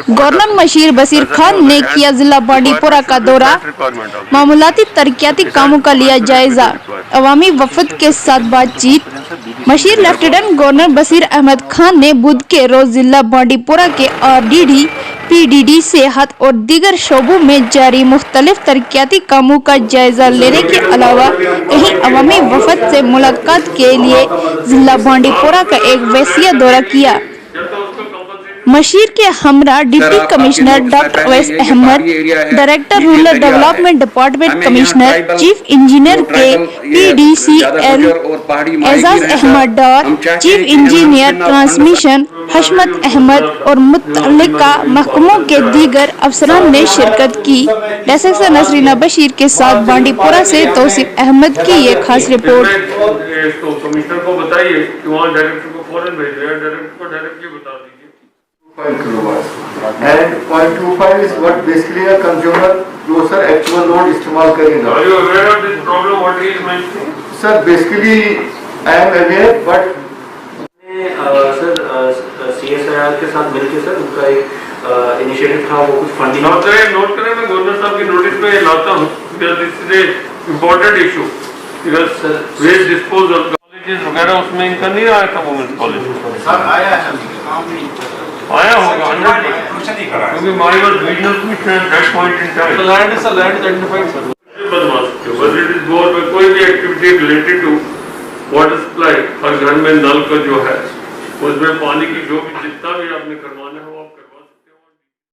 Governor machine Bashir Khan ने किया जिला बांडीपुरा का दौरा, मामूलाती तरक्याती कामों का लिया जायजा, अवामी वफद के साथ बातचीत। मशीर लेफ्टिनेंट गवर्नर बशीर अहमद खान ने बुध के रोज जिला बांडीपुरा के आरडीडी, पीडीडी, सेहत और दीगर शोबों में जारी मुख्तलिफ तरक्याती कामों का जायजा लेने के अलावा कहीं अवामी वफद से मुलाकात के लिए जिला बांडीपुरा का एक वसीया दौरा किया। मशीर के हमरा deputy commissioner doctor Awais Ahmad, director rural development department commissioner, chief engineer के PDCL Ejaz Ahmad Dar, chief engineer transmission Hashmat Ahmad और मुतल्लिका महकमों के दीगर अफसरान ने शिरकत की। डेस्क से नसरीना बशीर के साथ बांडीपुरा से तौसीफ अहमद की ये खास रिपोर्ट। कमिश्नर को बताइए कि वहाँ डायरेक्टर को फौरन भेज रहे हैं, डायरेक्टर को डायरेक्टली बता दीजिए। And 0.25 is what basically a consumer जो sir actual load इस्तेमाल करेगा। Are you aware of this problem what he is mentioning? Sir basically I am aware but sir CSIR के साथ मिलकर सर उनका एक इनिशिएटिव था वो कुछ फंडिंग नोट करें मैं गवर्नर साहब की नोटिस पे लाता हूँ because this is a important issue because waste disposal colleges वगैरह उसमें इनका नहीं आया था वुमेन्स कॉलेज। सर आया होगा 100% क्योंकि हमारे पास regional commissioner at that point in time land is identified sir बदमाश क्यों बट इट इज गोर में कोई भी activity related to water supply हर घर में नल का जो है उसमें पानी की जो भी जितना भी आपने करना